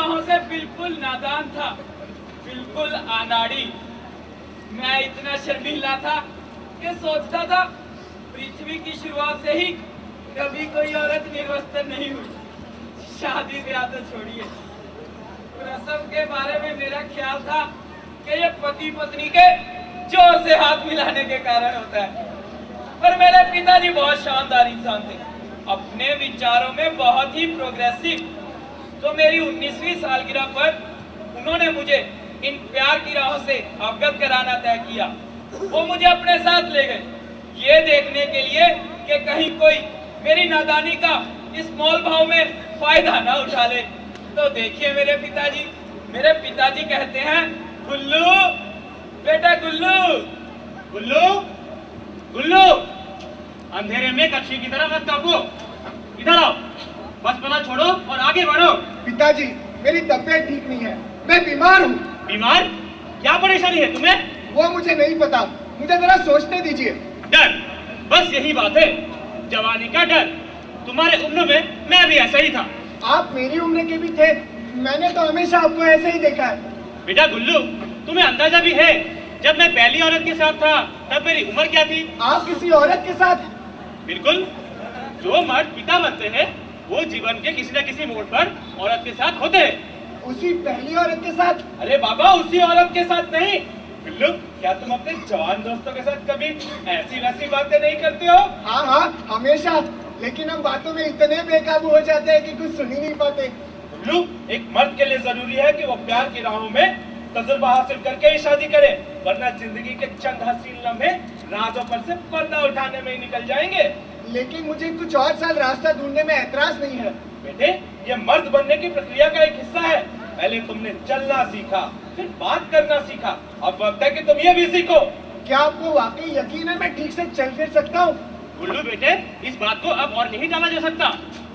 निगाहों से बिल्कुल नादान था, बिल्कुल अनाड़ी। मैं इतना शर्मीला था कि सोचता था पृथ्वी की शुरुआत से ही कभी कोई औरत निर्वस्त्र नहीं हुई। शादी ब्याह तो छोड़िए, प्रसव के बारे में मेरा ख्याल था कि ये पति पत्नी के जोर से हाथ मिलाने के कारण होता है। पर मेरे पिताजी बहुत शानदार इंसान थे, अपने विचारों में बहुत ही प्रोग्रेसिव। तो मेरी 19वीं सालगिरह पर उन्होंने मुझे इन प्यार की राहों से अवगत कराना तय किया। वो मुझे अपने साथ ले गए, ये देखने के लिए कि कहीं कोई मेरी नादानी का इस मोल भाव में फायदा ना उठा ले। तो देखिए मेरे पिताजी कहते हैं, गुल्लू बेटा गुल्लू, गुल्लू, गुल्लू, अंधेरे में कच्ची की तरह मत ताको। इधर आओ, बचपना छोड़ो और आगे बढ़ो। पिताजी, मेरी तबीयत ठीक नहीं है, मैं बीमार हूँ। बीमार? क्या परेशानी है तुम्हें? वो मुझे नहीं पता, मुझे जरा सोचने दीजिए। डर, बस यही बात है, जवानी का डर। तुम्हारे उम्र में मैं भी ऐसा ही था। आप मेरी उम्र के भी थे, मैंने तो हमेशा आपको ऐसे ही देखा है। बेटा गुल्लू, तुम्हें अंदाजा भी है जब मैं पहली औरत के साथ था तब मेरी उम्र क्या थी? आप किसी औरत के साथ? बिल्कुल, जो मर्द पिता बनते हैं वो जीवन के किसी न किसी मोड़ पर औरत के साथ होते हैं। उसी पहली औरत के साथ? अरे बाबा, उसी औरत के साथ नहीं। गुल्लू, क्या तुम अपने जवान दोस्तों के साथ कभी ऐसी वैसी बातें नहीं करते हो? हाँ हाँ, हमेशा, लेकिन हम बातों में इतने बेकाबू हो जाते हैं कि कुछ सुन ही नहीं पाते। गुल्लू, एक मर्द के लिए जरूरी है कि वो प्यार की राहों में तजुर्बा हासिल करके ही शादी करे, वरना जिंदगी के चंद हसीन लम्हे राजों पर से पर्दा उठाने में ही निकल जाएंगे। लेकिन मुझे कुछ और साल रास्ता ढूंढने में ऐतराज नहीं है। बेटे, ये मर्द बनने की प्रक्रिया का एक हिस्सा है। पहले तुमने चलना सीखा, फिर बात करना सीखा, अब वक्त है कि तुम ये भी सीखो। क्या आपको वाकई यकीन है मैं ठीक से चल फिर सकता हूँ? गुल्लू बेटे, इस बात को अब और नहीं टाला जा सकता।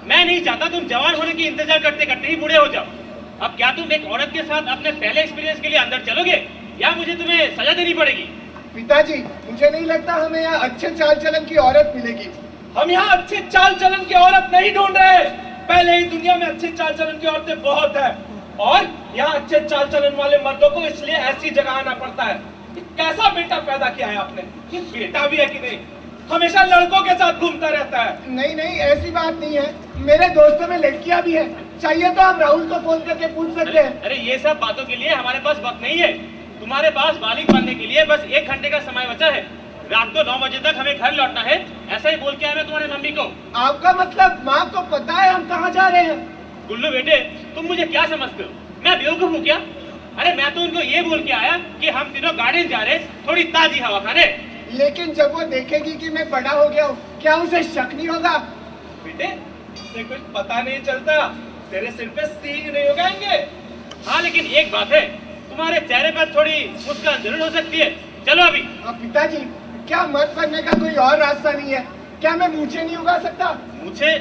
मैं नहीं चाहता तुम जवान होने की इंतजार करते करते ही बूढ़े हो जाओ। अब क्या तुम एक औरत के साथ अपने पहले एक्सपीरियंस के लिए अंदर चलोगे या मुझे तुम्हें सजा देनी पड़ेगी? पिताजी, मुझे नहीं लगता हमें यहाँ अच्छे चाल चलन की औरत मिलेगी। हम यहाँ अच्छे चाल चलन की औरत नहीं ढूंढ रहे, पहले ही दुनिया में अच्छे चाल चलन की औरतें बहुत है, और यहाँ अच्छे चाल चलन वाले मर्दों को इसलिए ऐसी जगह आना पड़ता है। कैसा बेटा पैदा किया है आपने? ये बेटा भी है कि नहीं? हमेशा लड़कों के साथ घूमता रहता है। नहीं नहीं, ऐसी बात नहीं है, मेरे दोस्तों में लड़कियां भी है, चाहिए तो आप राहुल को फोन करके पूछ सकते हैं। अरे ये सब बातों के लिए हमारे पास वक्त नहीं है। तुम्हारे पास बालिग बनने के लिए बस 1 घंटे का समय बचा है। रात को 9 बजे तक हमें घर लौटना है, ऐसा ही बोल के आया मैं तुम्हारी मम्मी को। आपका मतलब माँ को पता है हम कहाँ जा रहे हैं? गुल्लू बेटे, तुम मुझे क्या समझते हो? मैं बेवकूफ हूँ क्या? अरे मैं तो उनको ये बोल के आया कि हम तीनों गार्डन जा रहे, थोड़ी ताजी हवा खाने। लेकिन जब वो देखेगी कि मैं बड़ा हो गया हूँ, क्या उसे शक नहीं होगा? बेटे, तुझे कुछ पता नहीं चलता, तेरे सिर पे सींग नहीं उगाएंगे। हाँ, लेकिन एक बात है, तुम्हारे चेहरे पर थोड़ी मुस्कान जरूर हो सकती है। चलो अभी। पिताजी, क्या मर्द बनने का कोई और रास्ता नहीं है? क्या मैं मूछें नहीं उगा सकता? मुझे?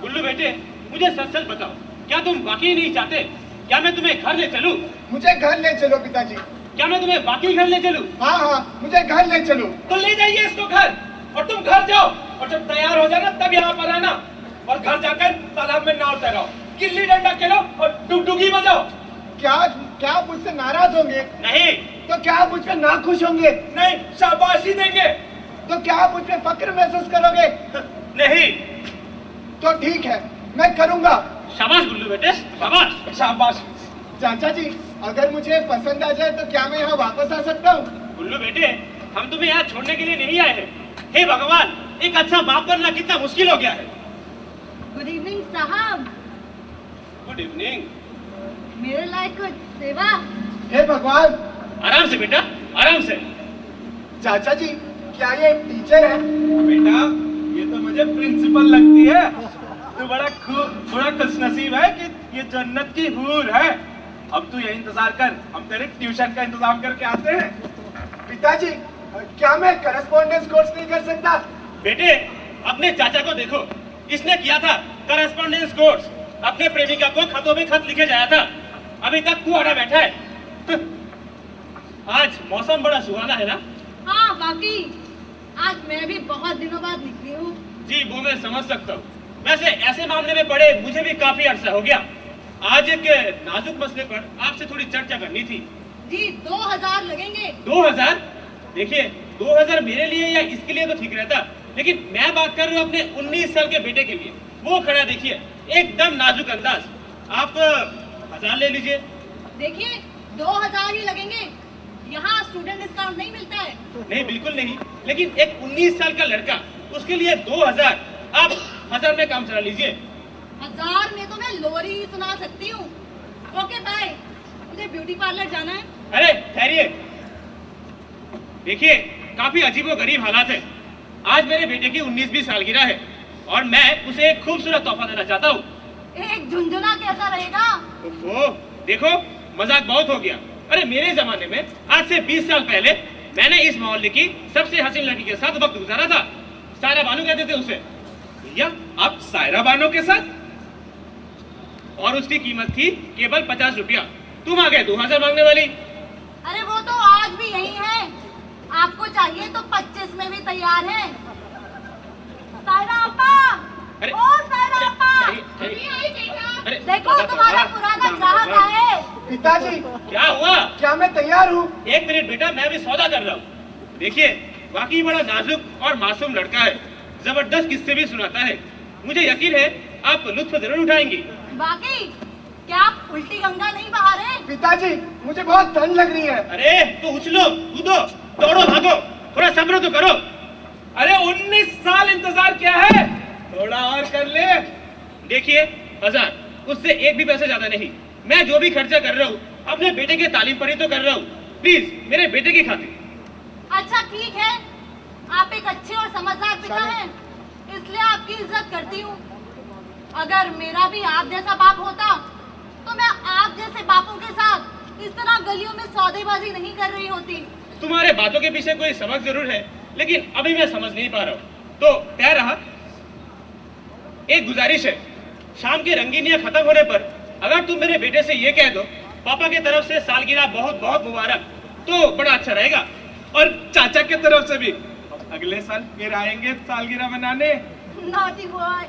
गुल्लू बेटे, मुझे सच सच बताओ, क्या तुम वाकई नहीं चाहते? क्या मैं तुम्हें घर ले चलूं? मुझे घर ले चलो पिताजी। क्या मैं तुम्हें बाकी घर ले चलूं? हाँ हाँ, मुझे घर ले चलो। तो ले जाइए इसको घर, और तुम घर जाओ, और जब तैयार हो जाना तब यहाँ पर आना, और घर जाकर तालाब में नाव तैराओ, गिल्ली डंडा खेलो और डुगडुगी बजाओ। क्या क्या आप मुझसे नाराज होंगे? नहीं। तो क्या आप मुझ पे ना खुश होंगे? नहीं, शाबाशी देंगे। तो क्या आप मुझ पे फक्र महसूस करोगे? नहीं। तो ठीक है, मैं करूँगा। शाबाश गुल्लू बेटे, शाबाश। शाबाश। चाचा जी, अगर मुझे पसंद आ जाए तो क्या मैं यहाँ वापस आ सकता हूँ? गुल्लू बेटे, हम तुम्हें यहाँ छोड़ने के लिए नहीं आए हैं। हे भगवान, एक अच्छा बाप बनना कितना मुश्किल हो गया है। गुड इवनिंग साहब। Good evening. मेरे लायक कुछ सेवा? हे भगवान। आराम से बेटा, आराम से। चाचा जी, क्या ये टीचर है? बेटा, ये तो मुझे प्रिंसिपल लगती है। तू बड़ा खुशनसीब है कि ये जन्नत की हूर है। अब तू यही इंतजार कर, हम तेरे ट्यूशन का इंतजाम करके आते हैं। पिताजी, क्या मैं करस्पॉन्डेंस कोर्स नहीं कर सकता? बेटे, अपने चाचा को देखो, इसने किया था करस्पॉन्डेंस कोर्स। अपने प्रेमिका को खतों में खत लिखे जाया था, अभी तक कुआड़ा बैठा है। आज मौसम बड़ा सुहाना है ना? हाँ वाकई, आज मैं भी बहुत दिनों बाद निकली हूँ। जी, वो मैं समझ सकता हूँ। वैसे ऐसे मामले में पड़े मुझे भी काफी अरसा हो गया। आज एक नाजुक मसले पर आपसे थोड़ी चर्चा करनी थी। जी 2000 लगेंगे। 2000? देखिए 2000 मेरे लिए या इसके लिए तो ठीक रहता, लेकिन मैं बात कर रहा हूँ अपने 19 साल के बेटे के लिए। वो खड़ा देखिए, एकदम नाजुक अंदाज। आप 1000 ले लीजिए। देखिए 2000 ही लगेंगे, यहाँ स्टूडेंट डिस्काउंट नहीं मिलता है। नहीं बिल्कुल नहीं, लेकिन एक 19 साल का लड़का, उसके लिए 2000। आप 1000 में काम चला लीजिए। 1000 में तो मैं लोरी ही सुना सकती हूँ। ओके बाय, मुझे ब्यूटी पार्लर जाना है। अरे ठहरिए, देखिए काफी अजीबोगरीब हालात है। आज मेरे बेटे की 19वीं सालगिरह है और मैं उसे एक खूबसूरत तोहफा देना चाहता हूँ। एक झुंझुना कैसा रहेगा? ओहो, देखो मजाक बहुत हो गया। अरे मेरे जमाने में आज से 20 साल पहले मैंने इस मोहल्ले की सबसे हसीन लड़की के साथ वक्त गुजारा था। सायरा बानो कहते थे उसे। भैया आप सायरा बानो के साथ? और उसकी कीमत थी केवल 50 रुपया। तुम आ गए 2000 मांगने वाली। अरे वो तो आज भी यही है, आपको चाहिए तो 25 में भी तैयार है। सायरा अपा, अरे, ओ सायरा अपा, अरे, देखो तुम्हारा पुराना ग्राहक आए। पिताजी क्या हुआ? क्या मैं तैयार हूँ? एक मिनट बेटा, मैं भी सौदा कर रहा हूँ। देखिए वाकई बड़ा नाजुक और मासूम लड़का है, जबरदस्त किस्से भी सुनाता है। मुझे यकीन है आप लुत्फ जरूर उठाएंगी। बाकी क्या आप उल्टी गंगा नहीं बहा रहे? पिताजी मुझे बहुत ठंड लग रही है। अरे तो उछलो, कूदो, दौड़ो, भागो, थोड़ा सब्र तो करो। अरे 19 साल इंतजार क्या है, थोड़ा और कर ले। देखिए 1000, उससे एक भी पैसा ज्यादा नहीं। मैं जो भी खर्चा कर रहा हूँ अपने बेटे के तालीम पर ही तो कर रहा हूँ। प्लीज मेरे बेटे की खातिर। अच्छा ठीक है, आप एक अच्छे और समझदार पिता हैं, इसलिए आपकी इज्जत करती हूँ। अगर मेरा भी आप जैसा बाप होता तो मैं आप जैसे बापों के साथ इस तरह गलियों में सौदेबाजी नहीं कर रही होती। तुम्हारे बातों के पीछे कोई सबक जरूर है, लेकिन अभी मैं समझ नहीं पा रहा हूँ। तो तैयार रहा। एक गुजारिश है, शाम की रंगीनियां खत्म होने पर अगर तुम मेरे बेटे से ये कह दो पापा की तरफ से सालगिरह बहुत बहुत मुबारक, तो बड़ा अच्छा रहेगा। और चाचा की तरफ से भी अगले साल फिर आएंगे सालगिरह मनाने। Naughty boy.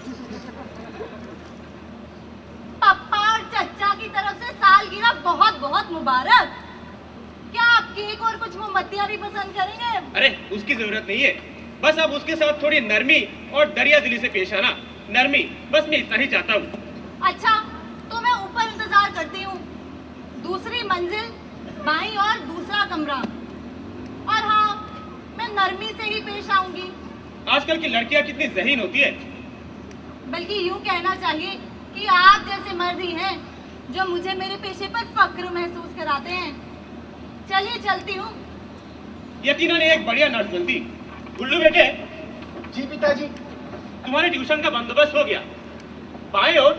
पापा और चचा की तरफ से सालगिरह बहुत बहुत मुबारक। क्या आप केक और कुछ मोमबत्तियां भी पसंद करेंगे? अरे उसकी जरूरत नहीं है, बस अब उसके साथ थोड़ी नरमी और दरिया दिली से पेश आना। नरमी, बस मैं इतना ही चाहता हूँ। अच्छा तो मैं ऊपर इंतजार करती हूँ, दूसरी मंजिल बाईं और दूसरा कमरा। और हाँ, मैं नरमी से ही पेश आऊंगी। आजकल की लड़कियां कितनी ज़हीन होती है। बल्कि यूँ कहना चाहिए कि आप जैसे मर्द ही हैं जो मुझे मेरे पेशे पर फक्र महसूस कराते हैं। चलिए चलती हूँ। यकीनन एक बढ़िया नर्स बनती। गुल्लू बेटे, जी पिताजी। तुम्हारे ट्यूशन का बंदोबस्त हो गया। बाएं ओर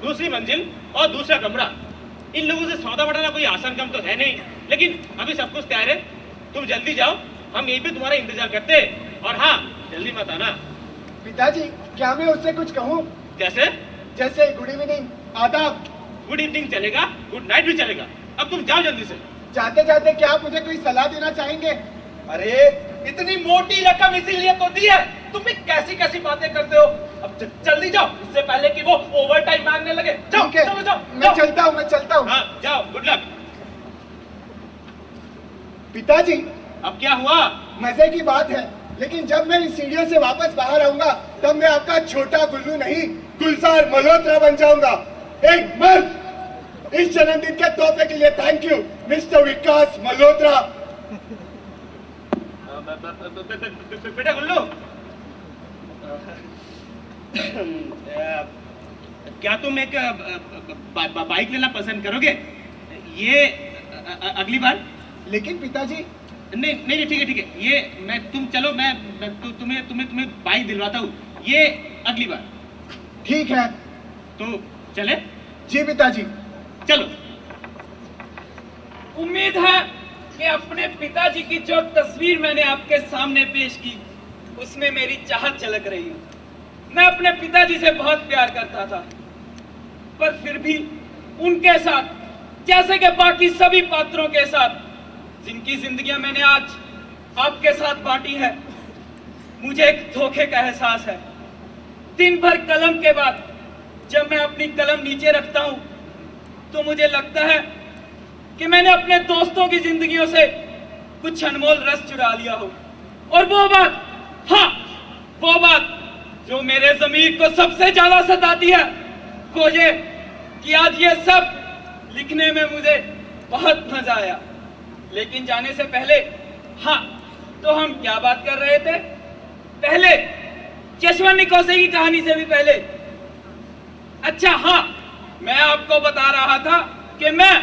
दूसरी मंजिल और दूसरा कमरा। इन लोगों से सौदा बढ़ाना कोई आसान काम तो है नहीं, लेकिन अभी सब कुछ तैयार है। तुम जल्दी जाओ, हम यहीं पे तुम्हारा इंतजार करते हैं। और हाँ, जल्दी मत आना। पिताजी क्या मैं उससे कुछ कहूँ? जैसे? जैसे गुड इवनिंग, आदाब। गुड इवनिंग चलेगा, गुड नाइट भी चलेगा। अब तुम जाओ जल्दी से। जाते जाते क्या आप मुझे कोई सलाह देना चाहेंगे? अरे इतनी मोटी रकम इसीलिए तो दी है, तुम भी कैसी कैसी बातें करते हो। अब जल्दी जाओ, इससे पहले कि वो ओवर टाइम मांगने लगे। जाओ ठीक है, चलो जाओ, मैं जाओ। चलता हूँ, मैं चलता हूँ। हाँ जाओ, गुड लक। पिताजी अब क्या हुआ? मजे की बात है, लेकिन जब मैं इन सीढ़ियों से वापस बाहर आऊंगा तब मैं आपका छोटा गुल्लू नहीं, गुलजार मल्होत्रा बन जाऊंगा। एक मर्द। इस जन्मदिन के तोहफे के लिए थैंक यू मिस्टर विकास मल्होत्रा। बेटा गुल्लू, क्या तुम एक बाइक लेना पसंद करोगे? ये अगली बार। लेकिन पिताजी। नहीं नहीं ठीक है ठीक है, ये मैं तुम चलो, मैं तुम्हें तुम्हें तुम्हें बाइक दिलवाता हूँ। ये अगली बार। ठीक है। तो चले? जी पिताजी। चलो। उम्मीद है कि अपने पिताजी की जो तस्वीर मैंने आपके सामने पेश की उसमें मेरी चाहत झलक रही है। मैं अपने पिताजी से बहुत प्यार करता था, पर फिर भी उनके साथ, जैसे कि बाकी सभी पात्रों के साथ जिनकी जिंदगियां मैंने आज आपके साथ बांटी है, मुझे एक धोखे का एहसास है। दिन भर कलम के बाद जब मैं अपनी कलम नीचे रखता हूं तो मुझे लगता है कि मैंने अपने दोस्तों की जिंदगियों से कुछ अनमोल रस चुरा लिया हो। और वो बात, हाँ, वो बात जो मेरे ज़मीर को सबसे ज्यादा सताती है वो ये कि आज ये सब लिखने में मुझे बहुत मजा आया। लेकिन जाने से पहले, हाँ, तो हम क्या बात कर रहे थे? पहले यशवंत कोसे की कहानी से भी पहले, अच्छा हाँ, मैं आपको बता रहा था कि मैं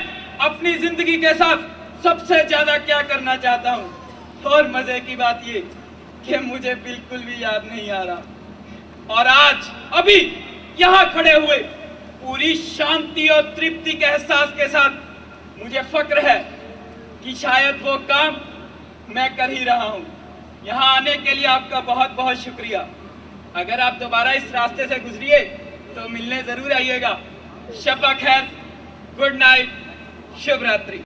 अपनी जिंदगी के साथ सबसे ज्यादा क्या करना चाहता हूँ। और मजे की बात ये कि मुझे बिल्कुल भी याद नहीं आ रहा। और आज अभी यहाँ खड़े हुए पूरी शांति और तृप्ति के एहसास के साथ मुझे फक्र है कि शायद वो काम मैं कर ही रहा हूँ। यहाँ आने के लिए आपका बहुत बहुत शुक्रिया। अगर आप दोबारा इस रास्ते से गुजरिए तो मिलने जरूर आइएगा। शब खैर, गुड नाइट, शुभ रात्रि।